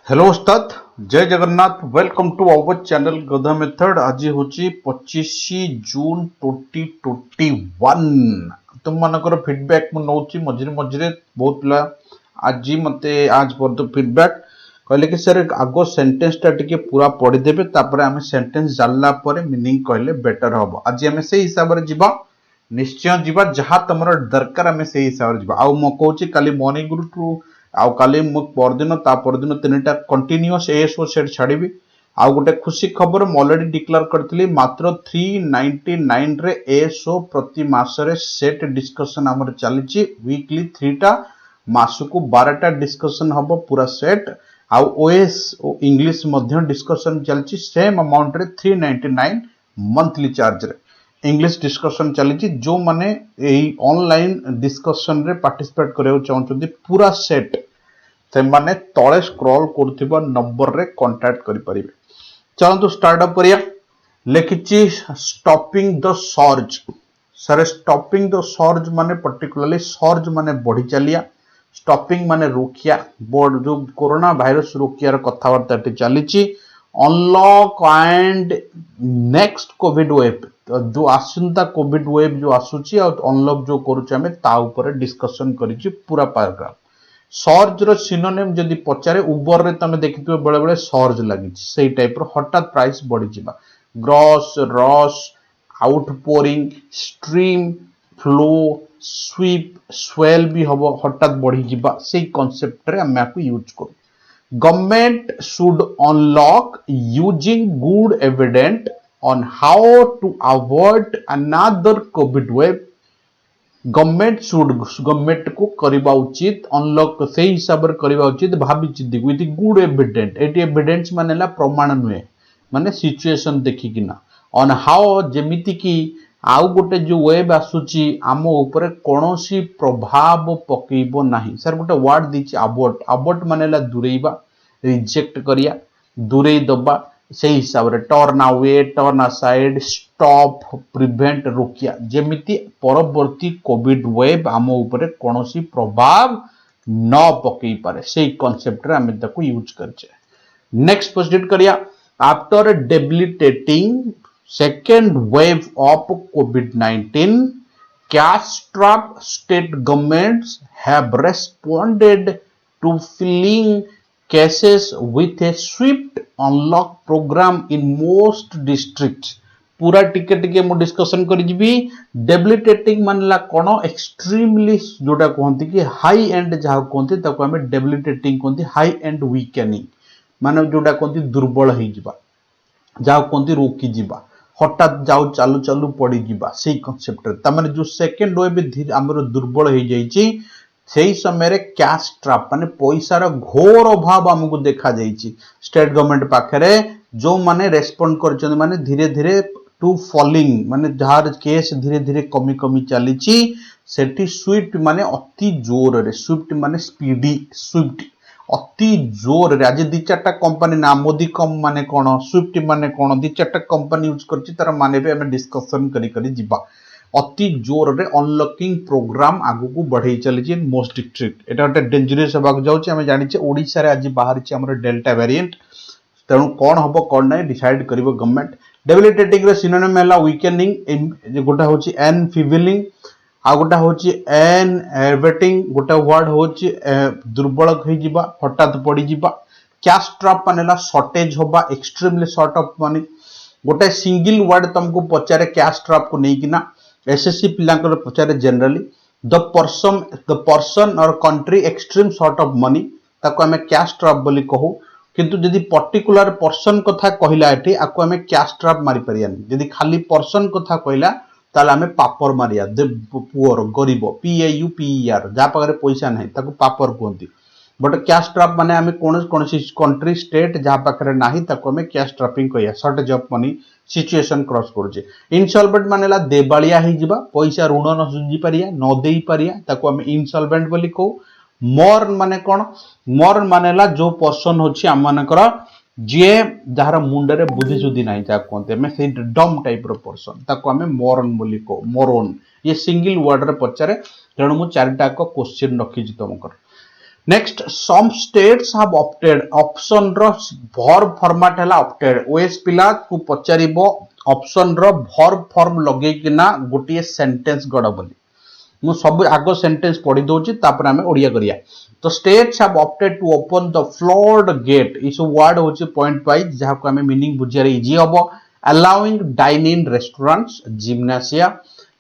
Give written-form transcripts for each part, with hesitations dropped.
Hello उस्ताद, जय Jagannath. Welcome to our channel गधा मेथड। आज हूँ 25 जून 2021। तुम मानकर फीडबैक मु नौची मझे मझे बहुत पिला आज मत आज पर फीडबैक कहले कि सर आग सेंटेंस टा टिके पूरा पढ़ीदेवे आम सेंटेंस जानला मीनिंग कहले बेटर हम। आज आम से हिसाब से जीवा, निश्चय जीवा, जहाँ तुम दरकार आम से हिसाब से जीवा। आउ मु कहूँ काली मॉर्निंग टू आउ काली मु परदिन ता परदिन 3टा कंटिन्यूअस एएसओ सेट छाड़बी। आउ गोटे खुशी खबर मु ऑलरेडी डिक्लेयर करथिली, मात्र 399 रे एएसओ प्रति मासरे सेट डिस्कशन हमर चलीची। वीकली 3टा, मासको 12टा डिस्कशन हबो पूरा सेट। आउ ओएस ओ इंग्लिश मध्य डिस्कशन चलची सेम अमाउंट रे 399 मंथली चार्ज रे इंग्लिश डिस्कशन चली। जो माने यही ऑनलाइन डिस्कशन रे पार्टिसिपेट करियो चाहउछथि पूरा सेट से माने तळे स्क्रॉल करथिबा नंबर रे कांटेक्ट करि परिबे। चलंतु स्टार्ट अप करिया। लेखिची stopping the surge. Sir stopping the surge माने पर्टिकुलरली सर्ज माने बढ़ी चलिया, स्टॉपिंग माने रोकिया। बोर्ड जो कोरोना वायरस रोकियार कथावार्ता चली। Unlock and next Covid wave, जो आसंता कोविड वेव जो आसुची अनलॉक जो करूचे हमें ता ऊपर डिस्कशन करिछि पूरा पैराग्राफ। सर्ज रो सिनोनिम जदि पचारे उबर रे तमे देखिथिबे बेले बेले सर्ज लागि सेही टाइप रो हठात प्राइस बढ़ी जिबा। Gross, ross, outpouring, stream, flow, sweep, swell भी हबो हठात बढ़ी जिबा। सेही कांसेप्ट रे हम याकू यूज करू। Government should unlock using good evidence on how to avoid another COVID wave. Government को करबा उचित अनलॉक से हिसाब रे करबा उचित भाबी चिंती विथ गुड एविडेंस। एटी एविडेंस मानेला प्रमाण नुहे, माने सिचुएशन देखि किना ऑन हाउ, जेमिति की आउ गोटे जो वेब आसुची आम ऊपर कोनोसी प्रभाव पकेइबो नाही। सर गोटे वर्ड दीची अबॉर्ट। अबॉर्ट मानेला दुरेइबा, रिजेक्ट करिया, दुरेइ दबा। से हिसाब रे turn away, turn aside, stop, prevent, रोकिया। जेमिति परवर्ती कोविड वेव आम ऊपर कोनोसी प्रभाव न पकई पारे, से कांसेप्ट रे हम ताको यूज करछे। नेक्स्ट प्रोसीड करिया। After debilitating second wave of COVID-19, cash-strapped state governments have responded to filling cases with a swift unlock program in most districts. पूरा टिके टिके मु डिस्कशन करी जिबी। डेबिलिटेटिंग मानला कोन, एक्सट्रीमली जोटा कहंती कि हाई एंड जहा कहंती ताको हमें डेबिलिटेटिंग कहंती। हाई एंड वीकनिंग माने जोटा कहंती दुर्बल होई जिबा, जहा कहंती रोकी जिबा, हठात जाऊ चालू चालू पड़ी जिबा। सेही कांसेप्ट रे तमाने जो सेकंड वेव हमर दुर्बल हो जाइछि सेही समय रे कैश ट्रैप माने पैसा रो घोर अभाव हमकु देखा जाइछि। स्टेट गवर्नमेंट पाखरे जो माने रेस्पोंड करछन माने धीरे धीरे टू फॉलिंग, माने जहार केस धीरे धीरे कमी कमी चलीछि। सेठी स्विफ्ट माने अति जोर रे, स्विफ्ट माने स्पीडी, स्विफ्ट अति जोर रे। आज 2-4टा कंपनी ना, मोदी कम माने कोन, स्विफ्ट माने कोन, 2-4टा कंपनी यूज करछि तार माने भी हम डिस्कशन करी करी जिबा। अति जोर रे अनलॉकिंग प्रोग्राम आगु को बढ़ई चली इन मोस्ट डिस्ट्रिक्ट। एटा गोटे डेंजरस होबाक जाउछि। हम जानि छे ओडिसा रे आज बाहर छि हमर डेल्टा वेरिएंट। तेणु कौन हम कौन ना डिसाइड करिवो गवर्नमेंट। डेबिलिटेटिंग रे सिनोनिम हैला वीकनिंग, गोटा होछि एनफिबलिंग, आ गोटा होछि एनएवेटिंग, गोटा वर्ड होछि दुर्बल होई जिबा, हठात पड़ी जिबा। कैश ट्रैप मानेला शॉर्टेज होबा, एक्सट्रीमली शॉर्ट ऑफ मनी। गोटे सिंगल वर्ड तुमको पचारे कैश ट्रैप को नहीं किना, एसएससी पिलांकर पचारे जनरली द पर्सन और country extreme short of money, ताको हमें कैश ट्रैप बोली कहू। किंतु जदि पर्टिकुलर पर्सन कथा कहला एठी आको हमें कैश ट्रैप मारी परियानी। जदि खाली पर्सन कथा कहला ताले हमें पापर मारिया। पुअर, गरीब, PAUPER, जहाँ पाखे पैसा नहीं ताको पापर कहती। बट कैश ट्रैप माने हमें कौन कंट्री स्टेट जहाँ पाखे नहीं ताको हमें कैश ट्रैपिंग कहया। Shortage of money situation cross करुचे। इनसॉल्वेंट मानेला देबालिया ही जिबा, पैसा ऋण न सुझी पारिया, न देई पारिया, ताको हमें इनसॉल्वेंट बोली कहू। मॉर्न माने कोन, मॉर्न मानेला जो पर्सन होछि हम मानकर जे जहार मुंडरे बुद्धि सुद्धि नहीं जा कहते हमें से डम टाइप रो पर्सन, ताको हमें मॉर्न बोली को। मोरन ये सिंगल वर्ड रे पचारे। तेणु मु 4टा को क्वेश्चन रखी तुमकर। Next some states have opted option रो वर्ब फॉर्मेट हैला ऑप्टेड ओएस पिला को पचारिबो ऑप्शन रो वर्ब फॉर्म लगै किना गोटिए सेंटेंस गड़ बोली मु सब आगो सेंटेंस पढ़ी दउची तापर हमें ओडिया करिया तो states have opted to open the flood gate is word होची पॉइंट वाइज जहा को हमें मीनिंग बुझिया इजी हबो allowing dine in restaurants gymnasia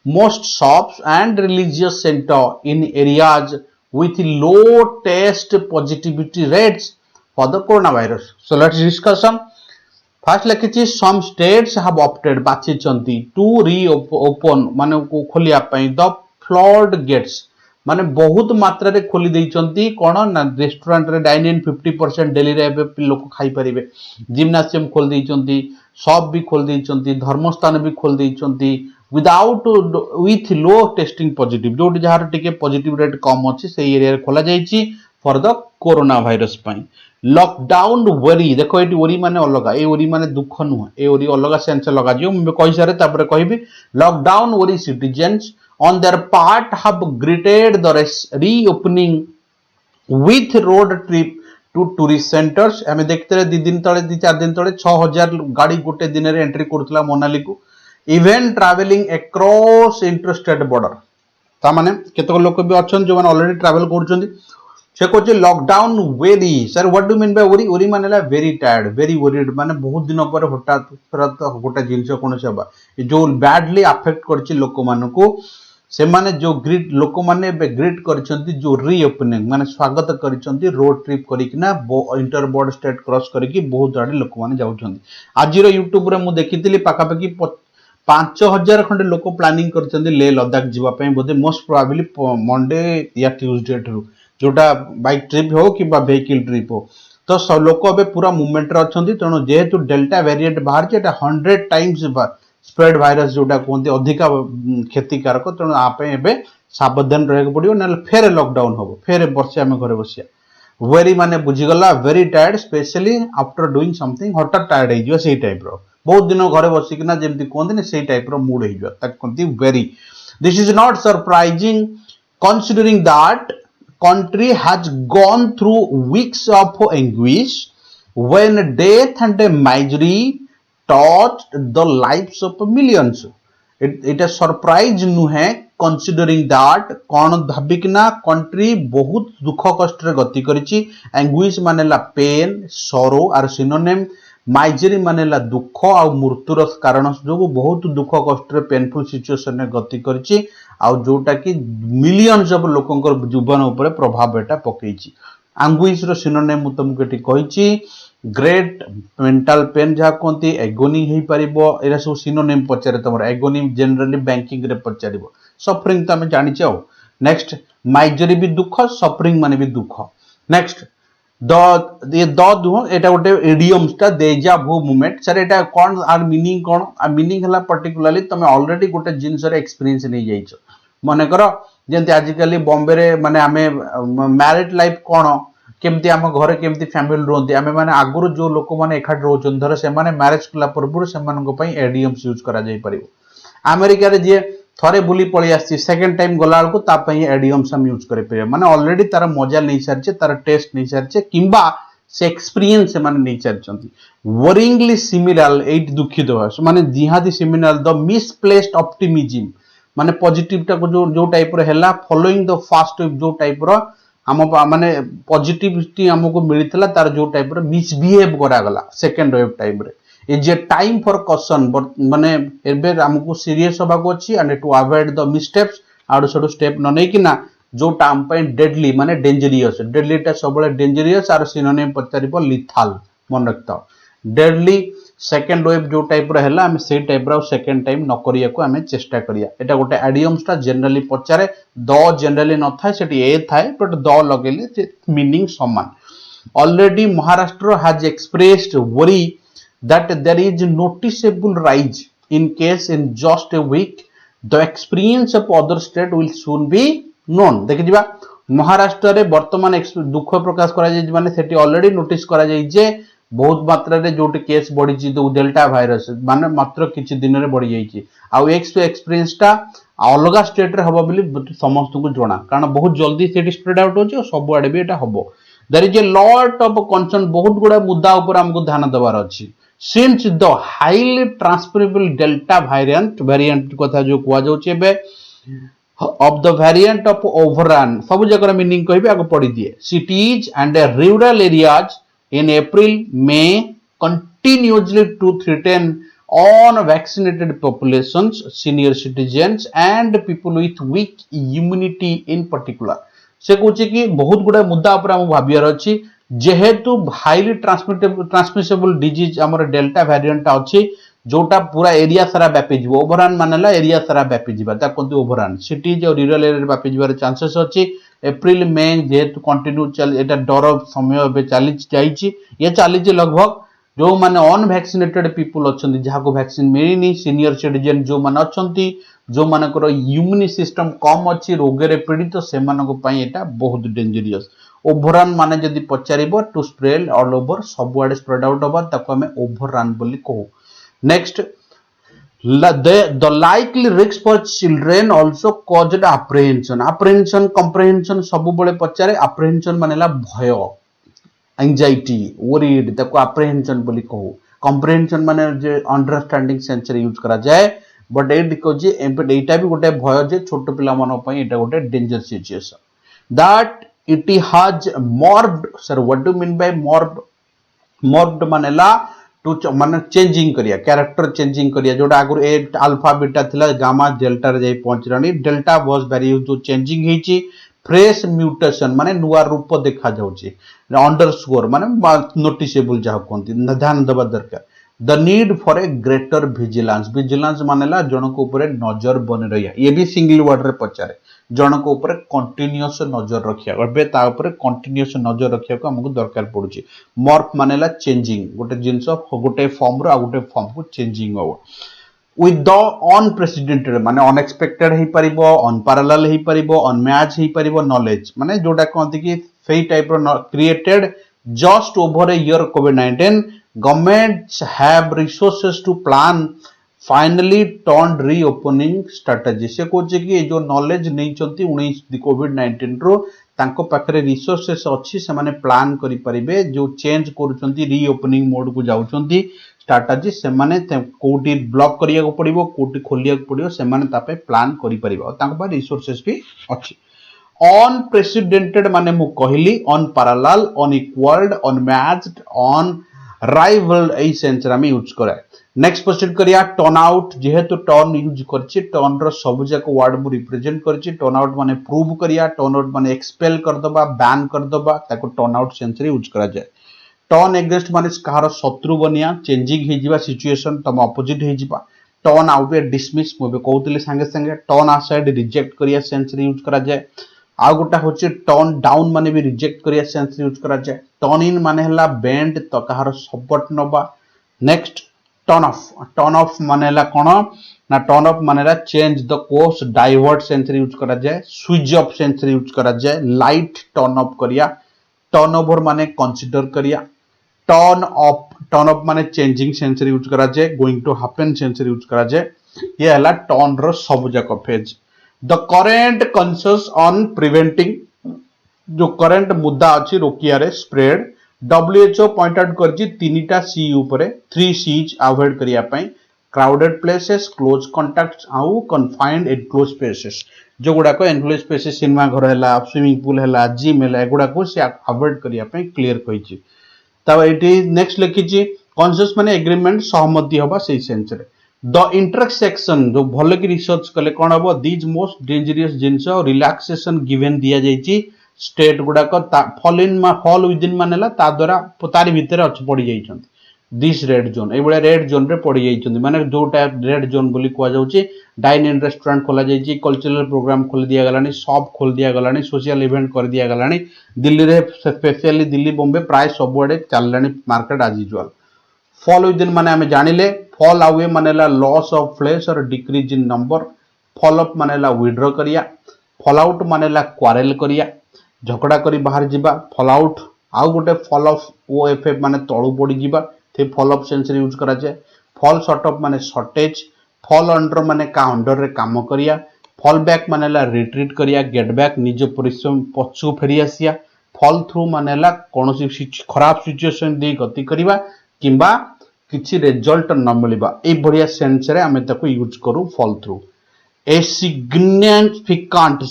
most shops and religious center in areas with low test positivity rates for the coronavirus so let's discussion first लिखिछि some states have opted बाछि चंती to reopen माने को खोलिया पई the flood gets माने बहुत मात्रा रे खोली देइचंती कोन ना रेस्टोरेंट रे डाइन इन 50% डेली रे लोक खाई परिबे जिम्नासियम खोल देइचंती शॉप भी खोल देइचंती धर्मस्थान भी खोल देइचंती without with low testing positive जो जहार टिके पॉजिटिव रेट कम अछि से एरिया रे खोला जाईची फॉर द कोरोना वायरस पई लॉकडाउन वरी देखो एटी वरी माने अलगा ए वरी माने दुख नुह ए वरी अलगा सेंस लगा जियो मैं कहि सारे तापर कहबी lockdown worry citizens on their part have greeted the reopening with road trip to tourist centers हमें देखते रहे 2 दिन तले 4 दिन तले 6000 गाड़ी गोटे दिन रे एंट्री करथला मोनाली को even travelling across interstate border ता माने केतक लोक भी अछन जो माने ऑलरेडी ट्रैवल करछन से कहते lockdown very sir what do mean bye worry worry मानेला वेरी टायर्ड वेरी वरीड माने बहुत दिन पर हठात गोटे जिनस कोन सेबा जो बैडली अफेक्ट करछि लोक मानको से माने जो ग्रीट लोक माने ग्रीट करछंती जो रीओपनिंग माने स्वागत करछंती रोड ट्रिप करिकिना इंटर बॉर्डर स्टेट क्रॉस करिकि बहुत आडे लोक माने जाउछंती आजिरो यूट्यूब रे मु देखितिली पाका पाकी 5000 खंडे लोक प्लानिंग करछंती ले लद्दाख जीवा पई बोधे मोस्ट प्रोबेबली मंडे या ट्यूसडे ठरु जोटा बाइक ट्रिप हो कि व्हीकल ट्रिप हो तो सब लोक अबे पूरा मूवमेंट रे अछंती तेणु जेहेतु डेल्टा वेरिएंट बाहर जे 100 टाइम्स स्प्रेड वायरस जोटा कहते अधिका क्षतिकारक तेणु आपे एबे सावधान रहके पड़ियो न फेर लॉकडाउन होबो फेर वर्षे आमे घरे बसिया वेरी माने बुझिगला very tired specially after doing something हठात टायर्ड हे जियो सेही टाइप रो बहुत दिन घरे बसिकिना जेमति कहते ने सेही टाइप रो मूड हे जियो तक कहती very this is not surprising considering that country has gone through weeks of anguish when death and misery touched the lives of millions. It a surprise नुहे considering that कौन भाबिकना country बहुत दुख कष्ट रे गति करिछि anguish मानेला pain sorrow आर synonym misery मानेला दुख आ मृत्युर कारण जो बहुत दुख कष्ट रे पेनफुल सिचुएशन रे गति करिछि आ जोटा कि मिलियंस ऑफ लोकंकर जीवन ऊपर प्रभाव एटा पकेछि anguish रो synonym मु तुमको एटी कहिछि ग्रेट मेंटल पेन जहा कहती एगोनी हो पारिबो एरा सब सिनोनिम पचारे तमर एगोनी जनरली बैंकिंग रे पचारिबो सफरिंग त हम जानि छौ नेक्स्ट माइजरी भी दुख सफरिंग माने भी दुख नेक्स्ट ये दुह एटा गोटे इडियम्स ता देजा भू movement sir Etah cone are meaning हला पर्टिकुलरली तमे ऑलरेडी गोटे जिंस रे एक्सपीरियंस नै जाइछो माने करो जेंति आजिकली बॉम्बे रे माने हमें मैरिड लाइफ कोन केमती आम घरे केमती फैमिली रोंती आमे माने आगुरु जो लोक माने एखाट रोचन धर से माने मैरिज कला परपुर से मानको पई एडीएम्स यूज करा जाई परिबो अमेरिका रे जे थरे बुली पळी आसी सेकंड टाइम गोलाल को ता पई एडीएम्स हम यूज करे परिबो माने ऑलरेडी तार मजा नै सारचे तार टेस्ट नै सारचे किंबा से एक्सपीरियंस से माने नै सारचंती वरिंगली सिमिलर एट दुखित हो माने जिहादी सिमिलर द मिसप्लेस्ड ऑप्टिमिज्म माने पॉजिटिव टा को जो टाइप रो हैला फॉलोइंग द फास्ट वेव जो टाइप रो आम माने पॉजिटिविटी हमको मिलता तार जो टाइप रो मिसबिहेव करा गला सेकंड वेव टाइम रे ए जे टाइम फॉर कॉशन माने एबे हमको सीरियस होबा को अछि and to avoid the mistakes आडो सडो स्टेप न नै कि ना जो टाइम पे डेडली माने डेंजरियस डेडली टा सबले डेंजरियस आर सिनोनिम पचारिबो लिथल मन रखता डेडली सेकंड वेव जो टाइप रो हैला हम से टाइप रो सेकंड टाइम न करिया को हमें चेष्टा करिया एटा गोटे एडियम्स टा जनरली पचारे द जनरली न थाए सेठी ए थाए बट द लगेले मीनिंग समान already Maharashtra has expressed worry that there is noticeable rise in case in just a week the experience of other state will soon be known देखि दिबा महाराष्ट्र रे वर्तमान दुख प्रकाश करा जाय माने सेठी ऑलरेडी नोटिस करा जाय जे बहुत मात्रा रे जोटे केस बढ़ी जो डेल्टा वायरस माने मात्र किछि दिन रे बढ़ी जाई छि आ एक्सपीरियंस टा अलग स्टेट रे हबो बोली समस्त को जणा कारण बहुत जल्दी से स्प्रेड आउट होची और सब आडे भी एटा हबो there is a lot of concern बहुत गुडा मुद्दा ऊपर हमको ध्यान देबार अछि since the highly transferable delta variant कथा जो कुआ जाउची एबे of the variant of overrun सब जगह मीनिंग कहबे आगे पढ़ी दिए cities and rural areas in April May continuously to threaten on vaccinated populations senior citizens and people with weak immunity in particular से कहूँ कि बहुत गुड़ा मुद्दा पर हम भावियार अच्छी जेहेतु हाईली ट्रांसमिसेबल डिजीज आमर डेल्टा वेरिएंट अच्छी जोटा पूरा एरिया सारा व्यापी जीव ओभरऑन मानेला एरिया सारा व्यापी जीवा ता कोंती ओभरऑन सिटीज और रूरल एरिया व्यापी जीवार चांसेस अछि एप्रिल मे जेहेतु कंटिन्यू चल एटा डर समय बे चली जाईची ये चली लगभग जो माने अनवैक्सीनेटेड पीपल अछंती जहा को वैक्सीन मिलिनी सीनियर सिटीजन जो माने अछंती जो मानकर इम्यूनि सिस्टम कम अच्छी रोगे पीड़ित से एटा बहुत डेंजरियस ओभरऑन माने जदि पचारिबो टू स्प्रेड ऑल ओवर सब आडे स्प्रेड आउट होबा ताको हमें ओभरऑन बोली कहू next the likely risk for children also caused apprehension comprehension सब बळे पचारे apprehension मानेला भय एंजाइटी वरीड ताको apprehension बोली कहू comprehension माने जे अंडरस्टैंडिंग सेंस रे यूज करा जाए बट एट कोजी एटा भी गोटे भय जे छोट पिला मन पई एटा गोटे danger situation that it has morphed sir what do mean by morphed मानेला टू माने चेंजिंग करिया कैरेक्टर चेंजिंग करिया जोटा आगु ए अल्फा बीटा थिला गामा डेल्टा रे जाई पहुंचरानी डेल्टा वाज वेरी जो चेंजिंग हेची फ्रेश म्यूटेशन माने नुवा रूप देखा जाउची अंडरस्कोर माने नोटिसेबल जा कोंती ध्यान देबा दरकार the need for a greater vigilance मानेला जनक ऊपर नजर बने रहिया ये भी सिंगल वर्ड रे पचारे जनक ऊपर कंटीन्यूअस नजर रखिया एबे ता ऊपर कंटीन्यूअस नजर रखिया को हमको दरकार पड़ुची मॉर्फ मानेला चेंजिंग गोटे जिंस गोटे फॉर्म रो आ गोटे फॉर्म को चेंजिंग हो with the unprecedented माने अनएक्सपेक्टेड हे परिबो अनपैरेलल हे परिबो अनमैच हे परिबो नॉलेज माने जोटा कहंती कि सेही टाइप रो created just over a year कोविड-19 governments have resources to plan finally turned reopening strategy से कोचे कि जो नॉलेज नहीं चलती 19 कोविड-19 रो तांको पाखरे रिसोर्सेस अच्छी से माने प्लान करि परिबे जो चेंज करूचंती रीओपनिंग मोड को जाउचंती स्ट्रेटजी से माने कोटी ब्लॉक करिया को पड़िबो कोटी खोलिया को पड़िबो से माने तापे प्लान करि परिबो तांको पा रिसोर्सेस भी अच्छी अनप्रेसिडेंटेड माने मु कहली unparalleled unequalled unmatched unrivalled a sense रा में यूज करे नेक्स्ट प्रोसीड करिया टर्न आउट जेहेतु टर्न यूज करछि टर्न रो सब जाक वर्ड मु रिप्रेजेंट करछि टर्न आउट माने प्रूव करिया टर्न आउट माने एक्सपेल कर दबा बैन कर दबा ताको टर्न आउट सेंस रे यूज करा जाय टर्न अगेंस्ट माने कहार शत्रु बनिया चेंजिंग हे जिबा सिचुएशन तम अपोजिट हे जिबा टर्न आउट डिसमिस मु कहउतले संगे संगे टर्न असाइड रिजेक्ट करिया सेंस रे यूज करा जाय आ गोटा होचे टर्न डाउन माने भी रिजेक्ट करिया सेंस यूज करा जाय टर्न इन माने हला बेंड तो कहार सपोर्ट नबा नेक्स्ट टर्न ऑफ मानेला कोन ना टर्न ऑफ मानेला change the course divert sense use करा जाय स्विच ऑफ सेंस यूज करा जाय लाइट टर्न ऑफ करिया टर्न ओवर माने कंसीडर करिया टर्न ऑफ माने चेंजिंग सेंस यूज करा जाय going to happen sense use करा जाय ये हला टर्न रो सब जाक face the current concerns on preventing जो करेंट मुद्दा अच्छी रोकिया रे spread WHO point out Karji तीनटा सी ऊपर 3 सीज अवॉइड करिया पई क्राउडेड प्लेसेस क्लोज कांटेक्ट्स आउ कन्फाइंड एनक्लोज स्पेसेस जो गुडा को एनक्लोज स्पेसेस सिनेमा घर हैला स्विमिंग पूल हैला जिम हैला एगुडा को से अवॉइड करिया पई क्लियर कहिची तब एटी नेक्स्ट लिखिची कंसर्स माने एग्रीमेंट सहमति होबा सेही सेंस रे द इंटरसेक्शन जो भल की रिसर्च कले कोन हबो these most dangerous jeans relaxation given दिया जाईची स्टेट गुडा को फॉल विदिन मानेला ता द्वारा तारि भितर अछि पड़ी जाईछंती दिस रेड जोन ए बळे रेड जोन रे पड़ी जाईछंती माने जोटा रेड जोन बोली कोआ जाउची डाइन इन रेस्टोरेंट खोला जाईची कल्चरल प्रोग्राम खोल दिया गलानी शॉप खोल दिया गलानी सोशल इवेंट कर दिया गलानी दिल्ली रे स्पेशली दिल्ली बॉम्बे प्राय सब बडे चललानी market as usual fall within माने हमें जानिले फॉल अवे मानेला लॉस ऑफ फ्लेश और decrease in number fall up मानेला विड्रॉ करिया फॉल आउट मानेला क्वारेल करिया झगड़ा करी बाहर जीवा फॉल आउट आउ गोटे फॉल ऑफ ओएफएफ माने तळु पड़ी जीवा थे फॉल ऑफ सेंस रे यूज करा जाय फॉल शॉर्ट ऑफ माने शॉर्टेज फॉल अंडर माने का अंडर रे काम करिया फॉल बैक मानेला रिट्रीट करिया, गेट बैक निज परिश्रम पछू फेरी आसिया, फॉल थ्रू मानेला कोनोसी खराब सिचुएशन दे गति करिवा किंबा किछि रिजल्ट न मिलबा, ए बढ़िया सेंस रे हमें ताको यूज करू फॉल थ्रू। ए सिग्निफिकेंट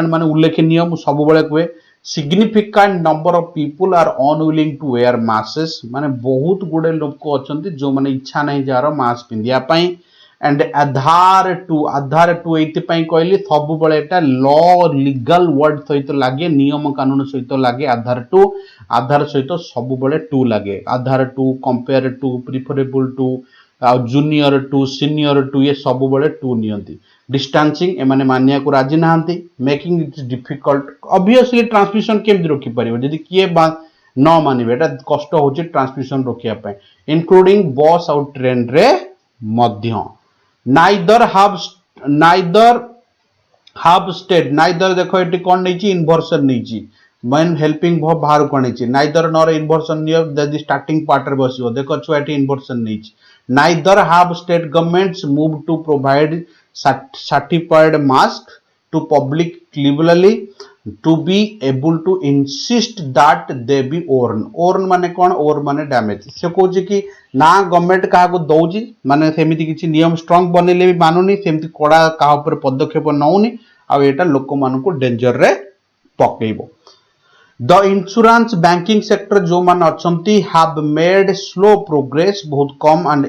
माने उल्लेखनीय, मु सब बेले कहे significant number of people are unwilling to wear mask, माने बहुत गुडे लोक अछंती जो माने इच्छा नहीं जार मास्क पिंदिया पई। एंड आधार टू एति पई कहली सब बेले एटा लॉ लीगल वर्ड सहित लागे, नियम कानून सहित लागे। आधार सहित सब बेले टू लागे, adhere to, compare to, preferable to, junior to, senior to, ये सब बेले टू नियंती। डिस्टेंसिंग एमाने मानिया को राजी नहांती, making it difficult, obviously transmission केमति रोकी परिबो जदी किए न मानिबे, एटा कष्ट होची ट्रांसमिशन रोकिया पय। इंक्लूडिंग बस और ट्रेन रे मध्य। नाइदर हाफ स्टेट, नाइदर देखो एटी कोन नैची इन्वर्सन नैची, when helping verb बाहर कोन नैची, neither nor inversion near the starting part रे बसिबो, देखो छुआ एटी इन्वर्सन नैची। Neither half state governments move to provide certified mask to public liberally to be able to insist that they be worn माने कौन, ओर माने डैमेज। से कहूँ कि ना गवर्नमेंट क्या दौची माने सेमिति किछि नियम स्ट्रांग बनैले भी मानुनी, सेमिति कड़ा का ऊपर पदक्षेप नौनी, आ एटा लोक मानकु डेंजर रे पकेइबो। द इंश्योरेंस बैंकिंग सेक्टर जो मान अच्छंती हैव मेड स्लो प्रोग्रेस, बहुत कम, एंड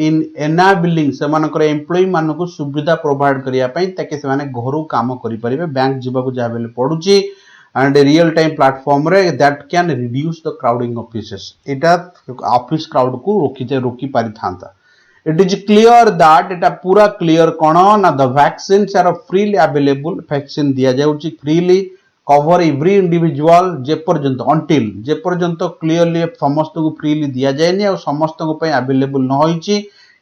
इन एनाबलिंग से मानकर एम्प्लॉय मानकु सुविधा प्रोवाइड करिया पई ताकि से माने घरु काम करि परिबे, बैंक जीवाकु जाबेले पडुची, एंड रियल टाइम प्लेटफॉर्म रे that can reduce the crowding offices, एटा ऑफिस क्राउड को रोकी पारि थांता। इट इज क्लियर दैट, एटा पूरा क्लियर कोन ना the vaccines are freely available, vaccine दिया जाउची फ्रीली, कवर एवरी इंडिविजुअल जे पर्यंत क्लियरली समस्त को फ्रीली दिया जाएनी और समस्त को पई अवेलेबल न होईची।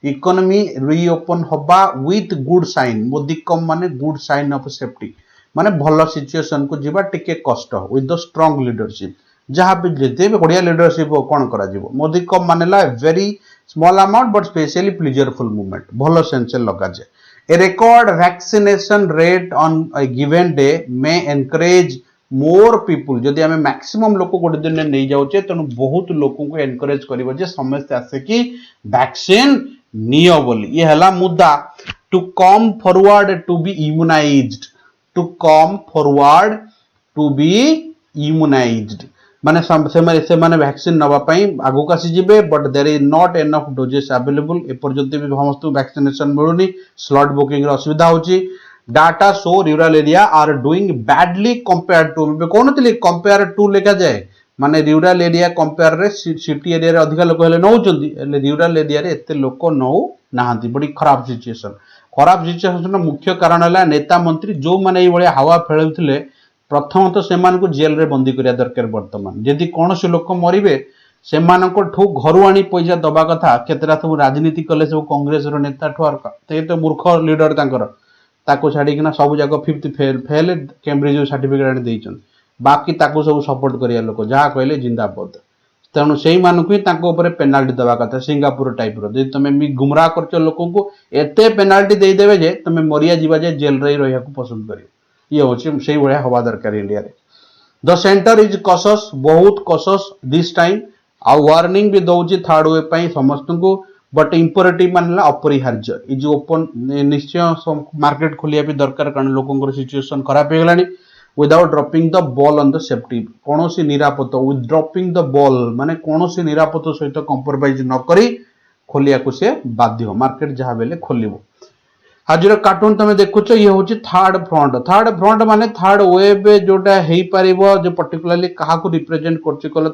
इकोनॉमी रीओपन होबा विथ गुड साइन, मोदी कम माने गुड साइन ऑफ सेफ्टी, माने भलो सिचुएशन को जीवा टिके कष्ट विथ द स्ट्रांग लीडरशिप, जहां भी जेते भी बढ़िया लीडरशिप कोन करा जीवो। मोदी कम मानेला very small amount but specially pleasureful movement, भलो सेंस लगा जाए। A record vaccination rate on a given day may encourage more people, जदि हमें मैक्सिमम लोक गोटे दिन नहीं जाउचे तेणु बहुत लोकों को एनकरेज करिवो जे समस्त आसे कि वैक्सीन नियो बोली। ये हला मुद्दा। To come forward to be immunised, to come forward to be immunised माने से माने वैक्सीन नवा पई आगु कासी जिबे, but there is not enough doses available, ए पर्यंत भी समस्त वैक्सीनेशन मिलुनी, स्लॉट बुकिंग रे असुविधा होची। Data show rural area are doing badly compare to, कोन तली कंपेयर टू लेखा जाए माने रूरल एरिया कंपेयर रे सिटी एरिया रे अधिक लोक हेले नउचंदी, हेले रूरल एरिया रे एते लोक नउ नाहंती, बड़ी खराब सिचुएशन मुख्य कारण हला नेता मंत्री जो माने ए भलिया हवा फेलुथिले, प्रथम तो सेमान को जेल रे बंदी करिया दरकार। वर्तमान जदि कौन से लोक मरिबे सेमान को ठू घर आनी पैसा दबा कथा, केतरा सब राजनीति कले सब कांग्रेस रो नेता ठू तो मूर्ख लीडर तांकर ताको छाड़ीकिना सब जाक 5th फेल कैम्ब्रिज सर्टिफिकेट आनी देइछन, बाकी ताको सब सपोर्ट करिया लोक जहा कहले जिंदाबाद। तेणु से पेनाल्टी दबा कथा सिंगापुर टाइप रो, तुम गुमराह कर लोक को एते पेनाल्टी देदेवे जे तुम मरिया जीवा जे जेल रे रहिया को पसंद करियो, ये होची से भलिया हवा दरकार इंडिया रे। द सेंटर इज कॉशस, बहुत कॉशस दिस टाइम, आ वार्निंग भी दउची थर्ड वेव पई समस्त को, बट इंपोरेटिव मानला अपरिहार्य इज ओपन, निश्चय मार्केट खोलिया भी दरकार कारण लोकंकर सिचुएशन खराब हो गलानी। Without dropping the ball on the safety, कोनोसी निरापद विथ ड्रॉपिंग द बॉल माने कोनोसी निरापद सहित कंप्रोमाइज न करी खोलिया को से बाध्य, मार्केट जहां बेले खोलिबो। आज कार्टून तुम देखुच ये हूँ थर्ड फ्रंट माने थर्ड वेव जोटा हो पार जो पर्टिकुलाली क्या रिप्रेजेंट कर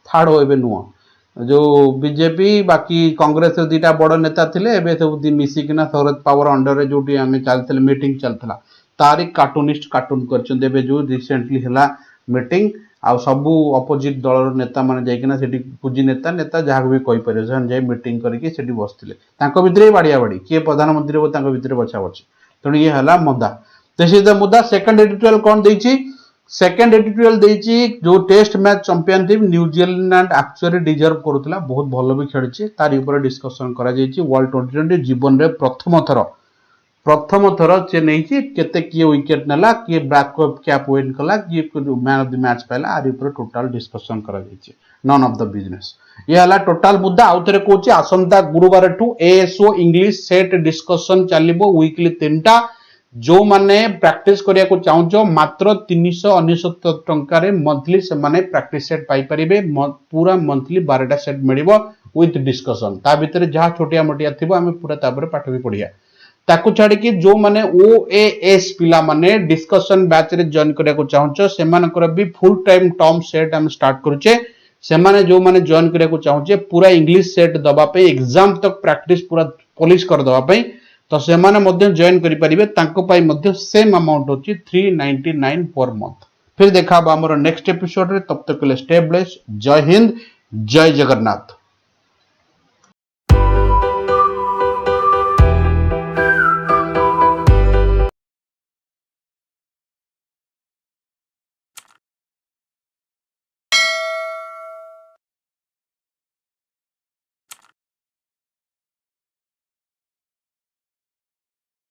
थर्ड वेव नुह, जो बीजेपी बाकी कांग्रेस दीटा बड़ नेता थे सब मिसिकिना शरद पवार अंडर जो चलते मीटिंग चलता तारी कार्टूनिस्ट कार्टून कर जो रिसेंटली है मीटिंग आ सबू अपोजिट दल नेता माने जाइकिना सेठी पूजी नेता नेता जहाँ भी कही पारे जाए मीटिंग करके सेठी बसते भितर बाड़िया बाड़ी किए प्रधानमंत्री वो भितर बछा बछी। तेणु ये है मुद्दा। तो मुद्दा सेकंड एडिटोरियल कौन देछि, सेकंड एडिटोरियल देछि जो test match championship New Zealand actually deserve करुला, बहुत भल भी खेली तारी ऊपर डिस्कशन करा जायछि। वर्ल्ड T20 जीवन रे प्रथम थर से नहीं केते किए विकेट नेला किए ब्लैक कैप विन कला किए मैन ऑफ द मैच पाइला आरि ऊपर टोटल डिस्कशन करा जायछि नन ऑफ द बिजनेस ये हला टोटल मुद्दा आउ थरे कहूछि आसंता गुरुवार ठू एएसओ इंग्लिश सेट डिस्कशन चलिबो वीकली 3टा जो माने प्रैक्टिस करिया को चाहूचो मात्र 399 टंका रे मंथली से माने प्रैक्टिस सेट पाई परिबे पूरा मंथली 12टा सेट मिलिबो विथ डिस्कशन ता भीतर जहा छोटिया मोटिया थिबो हमें पूरा तापर पाठ भी पढ़िया ताकू छाड़ी कि जो माने ओएएस पिला माने डिस्कशन बैच रे जॉइन करिया को चाहूचो से मानकर भी फुल टाइम टर्म सेट हम स्टार्ट करूचे से माने जो माने जॉइन करिया को चाहूचे पूरा इंग्लिश सेट दबा पे एग्जाम तक प्रैक्टिस पूरा पॉलिश कर दबा पे तो से माने मध्य जॉइन करि परिबे तांको पाई मध्य सेम अमाउंट होची 399 पर मंथ फिर देखा हमर नेक्स्ट एपिसोड रे तब तक के लिए स्टे ब्लेस्ड जय हिंद जय जगन्नाथ।